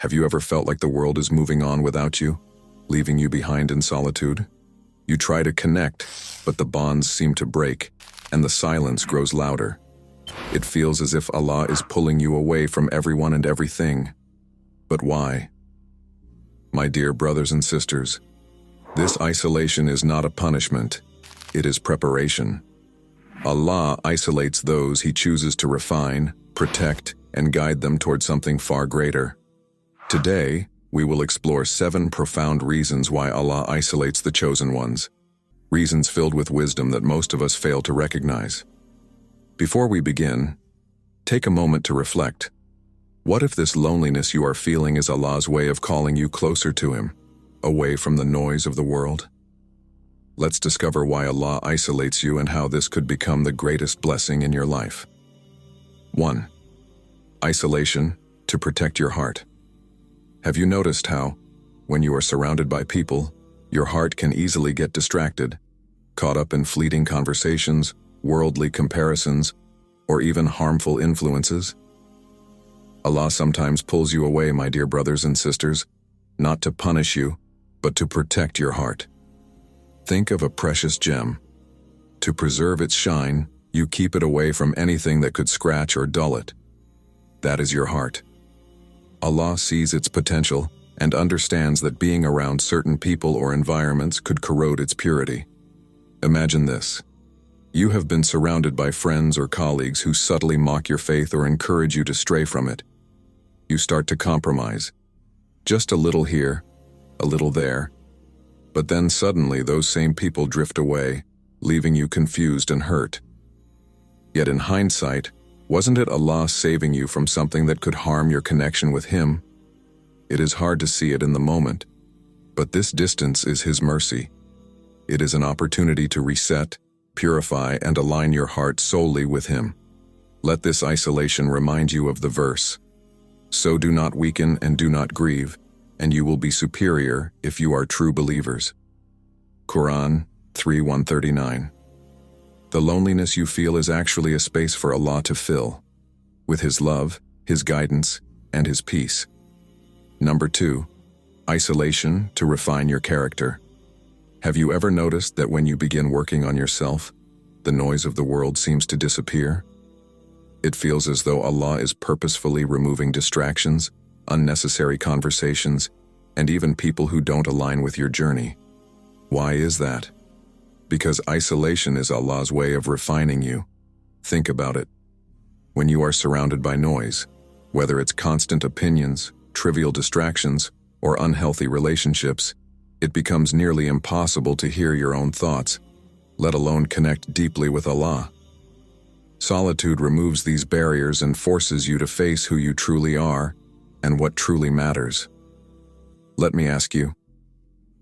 Have you ever felt like the world is moving on without you, leaving you behind in solitude? You try to connect, but the bonds seem to break, and the silence grows louder. It feels as if Allah is pulling you away from everyone and everything. But why? My dear brothers and sisters, this isolation is not a punishment, it is preparation. Allah isolates those He chooses to refine, protect, and guide them toward something far greater. Today, we will explore 7 profound reasons why Allah isolates the chosen ones, reasons filled with wisdom that most of us fail to recognize. Before we begin, take a moment to reflect. What if this loneliness you are feeling is Allah's way of calling you closer to Him, away from the noise of the world? Let's discover why Allah isolates you and how this could become the greatest blessing in your life. 1. Isolation to protect your heart. Have you noticed how, when you are surrounded by people, your heart can easily get distracted, caught up in fleeting conversations, worldly comparisons, or even harmful influences? Allah sometimes pulls you away, my dear brothers and sisters, not to punish you, but to protect your heart. Think of a precious gem. To preserve its shine, you keep it away from anything that could scratch or dull it. That is your heart. Allah sees its potential and understands that being around certain people or environments could corrode its purity. Imagine this. You have been surrounded by friends or colleagues who subtly mock your faith or encourage you to stray from it. You start to compromise. Just a little here, a little there. But then suddenly those same people drift away, leaving you confused and hurt. Yet in hindsight, wasn't it Allah saving you from something that could harm your connection with Him? It is hard to see it in the moment, but this distance is His mercy. It is an opportunity to reset, purify, and align your heart solely with Him. Let this isolation remind you of the verse, "So do not weaken and do not grieve, and you will be superior if you are true believers." Quran 3:139. The loneliness you feel is actually a space for Allah to fill, with His love, His guidance, and His peace. Number 2, isolation to refine your character. Have you ever noticed that when you begin working on yourself, the noise of the world seems to disappear? It feels as though Allah is purposefully removing distractions, unnecessary conversations, and even people who don't align with your journey. Why is that? Because isolation is Allah's way of refining you. Think about it. When you are surrounded by noise, whether it's constant opinions, trivial distractions, or unhealthy relationships, it becomes nearly impossible to hear your own thoughts, let alone connect deeply with Allah. Solitude removes these barriers and forces you to face who you truly are and what truly matters. Let me ask you,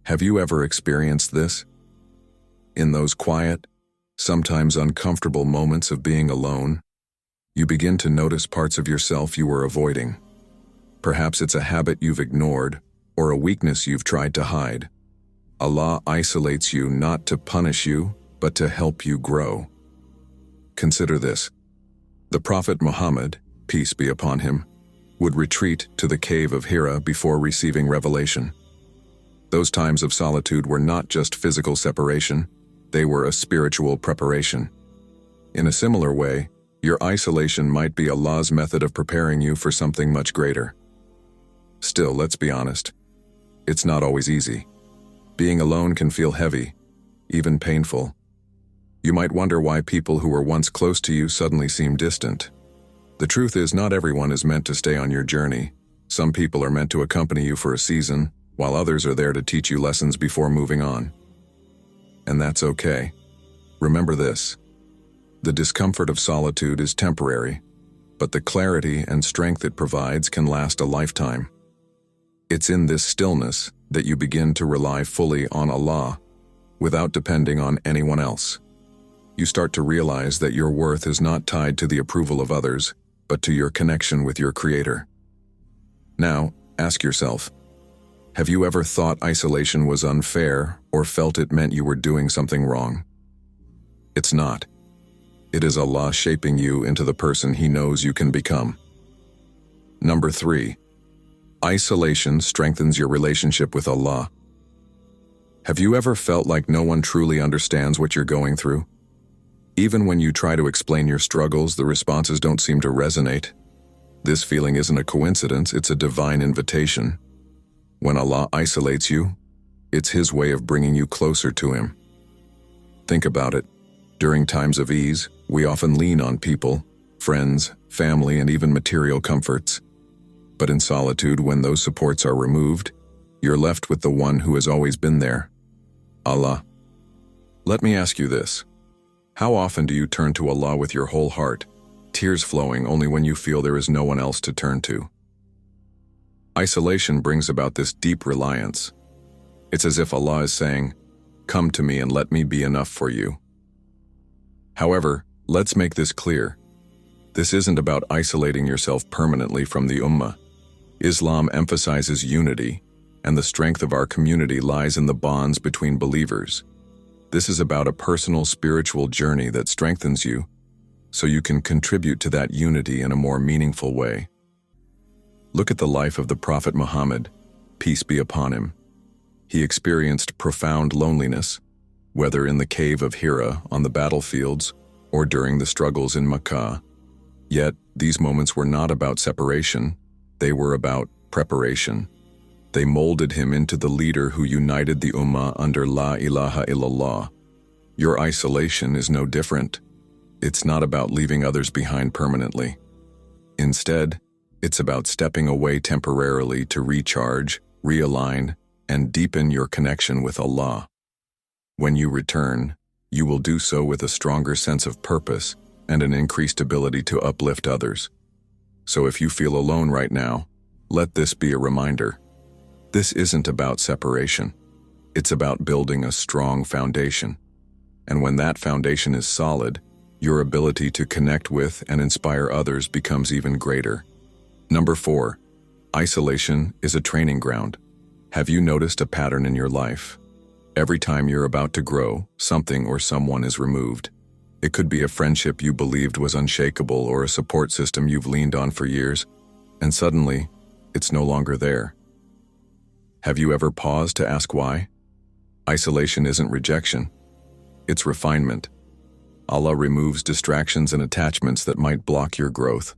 have you ever experienced this? In those quiet, sometimes uncomfortable moments of being alone, you begin to notice parts of yourself you were avoiding. Perhaps it's a habit you've ignored or a weakness you've tried to hide. Allah isolates you not to punish you, but to help you grow. Consider this. The Prophet Muhammad, peace be upon him, would retreat to the cave of Hira before receiving revelation. Those times of solitude were not just physical separation, they were a spiritual preparation. In a similar way, your isolation might be Allah's method of preparing you for something much greater. Still, let's be honest, it's not always easy. Being alone can feel heavy, even painful. You might wonder why people who were once close to you suddenly seem distant. The truth is, not everyone is meant to stay on your journey. Some people are meant to accompany you for a season, while others are there to teach you lessons before moving on. And that's okay. Remember this. The discomfort of solitude is temporary, but the clarity and strength it provides can last a lifetime. It's in this stillness that you begin to rely fully on Allah, without depending on anyone else. You start to realize that your worth is not tied to the approval of others, but to your connection with your Creator. Now, ask yourself, have you ever thought isolation was unfair or felt it meant you were doing something wrong? It's not. It is Allah shaping you into the person He knows you can become. Number 3, Isolation strengthens your relationship with Allah. Have you ever felt like no one truly understands what you're going through? Even when you try to explain your struggles, the responses don't seem to resonate. This feeling isn't a coincidence, it's a divine invitation. When Allah isolates you, it's His way of bringing you closer to Him. Think about it. During times of ease, we often lean on people, friends, family, and even material comforts. But in solitude, when those supports are removed, you're left with the one who has always been there, Allah. Let me ask you this. How often do you turn to Allah with your whole heart, tears flowing only when you feel there is no one else to turn to? Isolation brings about this deep reliance. It's as if Allah is saying, "Come to me and let me be enough for you." However, let's make this clear. This isn't about isolating yourself permanently from the Ummah. Islam emphasizes unity, and the strength of our community lies in the bonds between believers. This is about a personal spiritual journey that strengthens you, so you can contribute to that unity in a more meaningful way. Look at the life of the Prophet Muhammad, peace be upon him. He experienced profound loneliness, whether in the cave of Hira, on the battlefields, or during the struggles in Makkah. Yet, these moments were not about separation, they were about preparation. They molded him into the leader who united the Ummah under La ilaha illallah. Your isolation is no different. It's not about leaving others behind permanently. Instead, it's about stepping away temporarily to recharge, realign, and deepen your connection with Allah. When you return, you will do so with a stronger sense of purpose and an increased ability to uplift others. So if you feel alone right now, let this be a reminder. This isn't about separation. It's about building a strong foundation. And when that foundation is solid, your ability to connect with and inspire others becomes even greater. Number 4, isolation is a training ground. Have you noticed a pattern in your life? Every time you're about to grow, something or someone is removed. It could be a friendship you believed was unshakable or a support system you've leaned on for years, and suddenly, it's no longer there. Have you ever paused to ask why? Isolation isn't rejection. It's refinement. Allah removes distractions and attachments that might block your growth.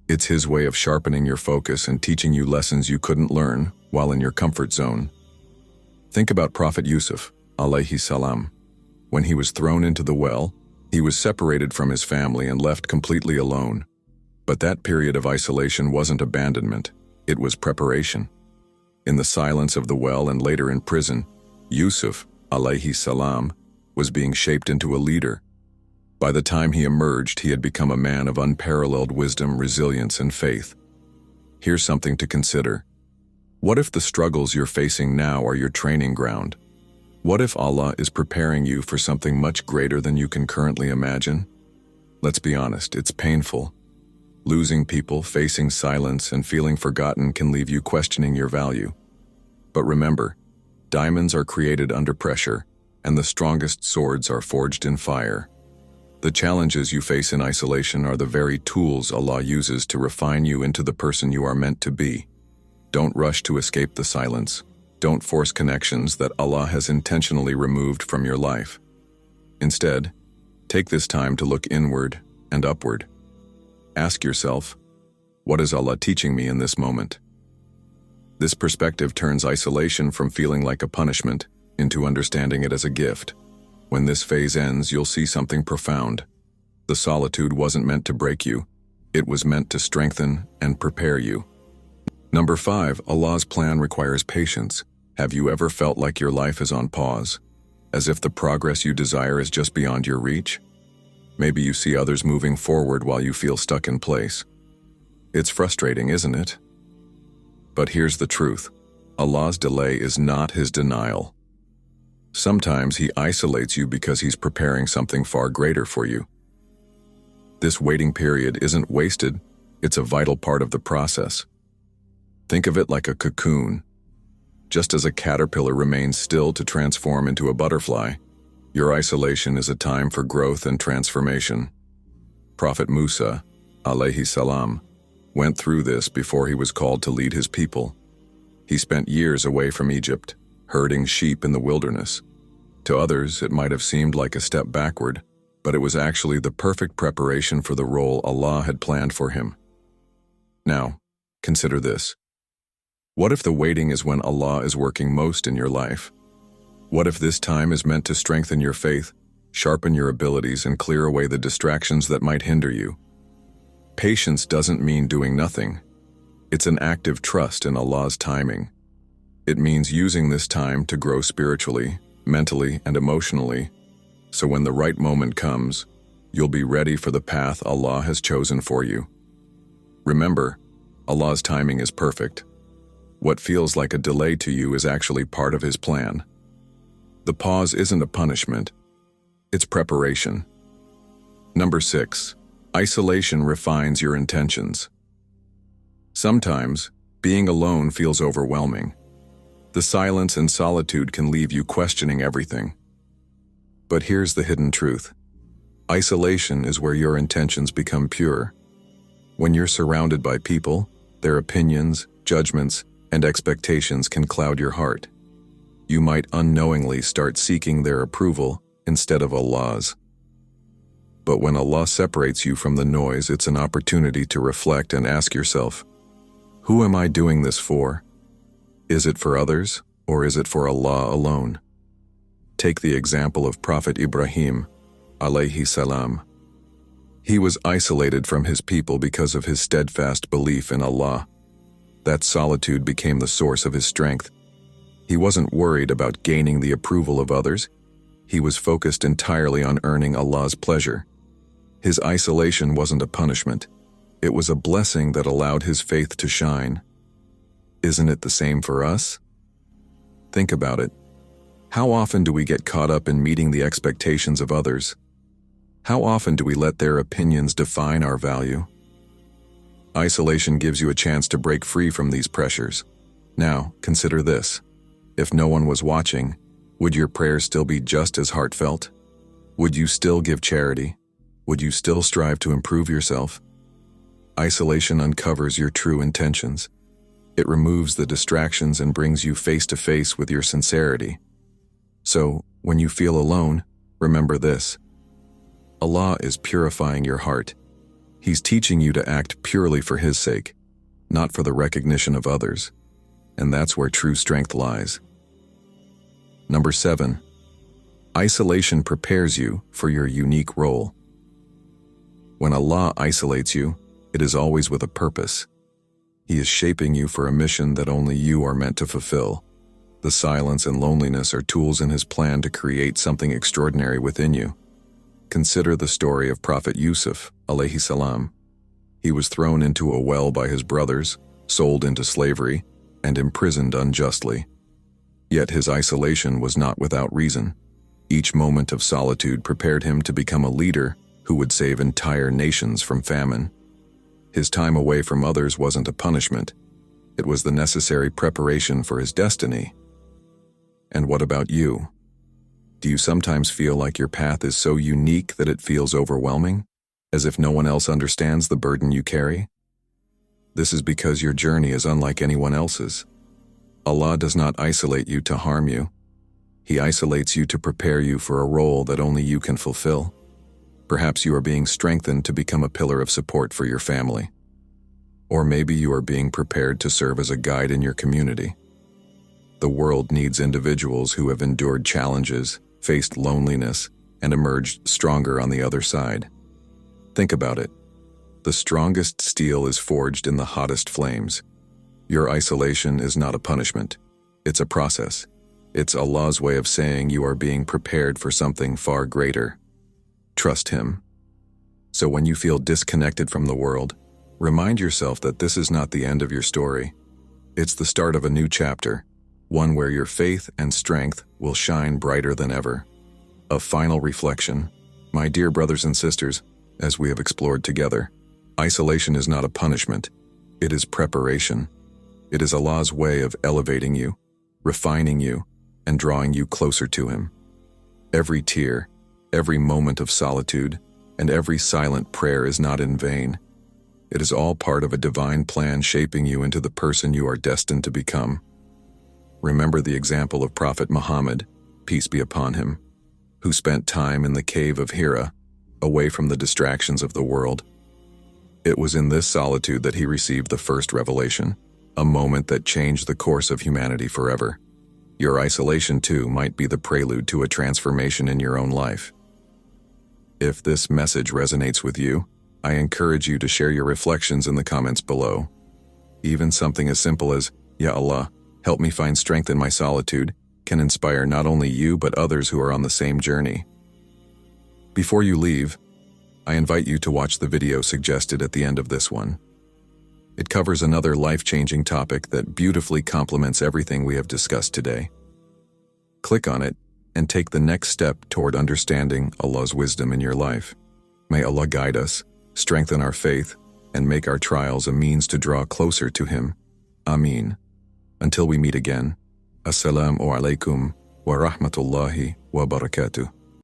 It's His way of sharpening your focus and teaching you lessons you couldn't learn while in your comfort zone. Think about Prophet Yusuf, alayhi salam. When he was thrown into the well, he was separated from his family and left completely alone. But that period of isolation wasn't abandonment, it was preparation. In the silence of the well and later in prison, Yusuf, alayhi salam, was being shaped into a leader. By the time he emerged, he had become a man of unparalleled wisdom, resilience, and faith. Here's something to consider. What if the struggles you're facing now are your training ground? What if Allah is preparing you for something much greater than you can currently imagine? Let's be honest, it's painful. Losing people, facing silence, and feeling forgotten can leave you questioning your value. But remember, diamonds are created under pressure, and the strongest swords are forged in fire. The challenges you face in isolation are the very tools Allah uses to refine you into the person you are meant to be. Don't rush to escape the silence. Don't force connections that Allah has intentionally removed from your life. Instead, take this time to look inward and upward. Ask yourself, what is Allah teaching me in this moment? This perspective turns isolation from feeling like a punishment into understanding it as a gift. When this phase ends, you'll see something profound. The solitude wasn't meant to break you. It was meant to strengthen and prepare you. Number 5, Allah's plan requires patience. Have you ever felt like your life is on pause, as if the progress you desire is just beyond your reach? Maybe you see others moving forward while you feel stuck in place. It's frustrating, isn't it? But here's the truth. Allah's delay is not His denial. Sometimes He isolates you because He's preparing something far greater for you. This waiting period isn't wasted, it's a vital part of the process. Think of it like a cocoon. Just as a caterpillar remains still to transform into a butterfly, your isolation is a time for growth and transformation. Prophet Musa, alayhi salam, went through this before he was called to lead his people. He spent years away from Egypt, herding sheep in the wilderness. To others, it might have seemed like a step backward, but it was actually the perfect preparation for the role Allah had planned for him. Now, consider this. What if the waiting is when Allah is working most in your life? What if this time is meant to strengthen your faith, sharpen your abilities, and clear away the distractions that might hinder you? Patience doesn't mean doing nothing. It's an active trust in Allah's timing. It means using this time to grow spiritually, mentally, and emotionally, so when the right moment comes, you'll be ready for the path Allah has chosen for you. Remember, Allah's timing is perfect. What feels like a delay to you is actually part of His plan. The pause isn't a punishment, it's preparation. Number 6. Isolation refines your intentions. Sometimes, being alone feels overwhelming. The silence and solitude can leave you questioning everything. But here's the hidden truth. Isolation is where your intentions become pure. When you're surrounded by people, their opinions, judgments, and expectations can cloud your heart. You might unknowingly start seeking their approval instead of Allah's. But when Allah separates you from the noise, it's an opportunity to reflect and ask yourself, who am I doing this for? Is it for others, or is it for Allah alone? Take the example of Prophet Ibrahim, alayhi salam. He was isolated from his people because of his steadfast belief in Allah. That solitude became the source of his strength. He wasn't worried about gaining the approval of others. He was focused entirely on earning Allah's pleasure. His isolation wasn't a punishment. It was a blessing that allowed his faith to shine. Isn't it the same for us? Think about it. How often do we get caught up in meeting the expectations of others? How often do we let their opinions define our value? Isolation gives you a chance to break free from these pressures. Now, consider this. If no one was watching, would your prayers still be just as heartfelt? Would you still give charity? Would you still strive to improve yourself? Isolation uncovers your true intentions. It removes the distractions and brings you face to face with your sincerity. So, when you feel alone, remember this. Allah is purifying your heart. He's teaching you to act purely for His sake, not for the recognition of others. And that's where true strength lies. Number 7. Isolation prepares you for your unique role. When Allah isolates you, it is always with a purpose. He is shaping you for a mission that only you are meant to fulfill. The silence and loneliness are tools in His plan to create something extraordinary within you. Consider the story of Prophet Yusuf, alayhi salam. He was thrown into a well by his brothers, sold into slavery, and imprisoned unjustly. Yet his isolation was not without reason. Each moment of solitude prepared him to become a leader who would save entire nations from famine. His time away from others wasn't a punishment. It was the necessary preparation for his destiny. And what about you? Do you sometimes feel like your path is so unique that it feels overwhelming, as if no one else understands the burden you carry? This is because your journey is unlike anyone else's. Allah does not isolate you to harm you. He isolates you to prepare you for a role that only you can fulfill. Perhaps you are being strengthened to become a pillar of support for your family. Or maybe you are being prepared to serve as a guide in your community. The world needs individuals who have endured challenges, faced loneliness, and emerged stronger on the other side. Think about it. The strongest steel is forged in the hottest flames. Your isolation is not a punishment. It's a process. It's Allah's way of saying you are being prepared for something far greater. Trust Him. So when you feel disconnected from the world, remind yourself that this is not the end of your story. It's the start of a new chapter, one where your faith and strength will shine brighter than ever. A final reflection. My dear brothers and sisters, as we have explored together, isolation is not a punishment. It is preparation. It is Allah's way of elevating you, refining you, and drawing you closer to Him. Every tear, every moment of solitude, and every silent prayer is not in vain. It is all part of a divine plan shaping you into the person you are destined to become. Remember the example of Prophet Muhammad, peace be upon him, who spent time in the cave of Hira, away from the distractions of the world. It was in this solitude that he received the first revelation, a moment that changed the course of humanity forever. Your isolation, too, might be the prelude to a transformation in your own life. If this message resonates with you, I encourage you to share your reflections in the comments below. Even something as simple as, Ya Allah, help me find strength in my solitude, can inspire not only you but others who are on the same journey. Before you leave, I invite you to watch the video suggested at the end of this one. It covers another life-changing topic that beautifully complements everything we have discussed today. Click on it and take the next step toward understanding Allah's wisdom in your life. May Allah guide us, strengthen our faith, and make our trials a means to draw closer to Him. Ameen. Until we meet again, Assalamu alaikum wa rahmatullahi wa barakatuh.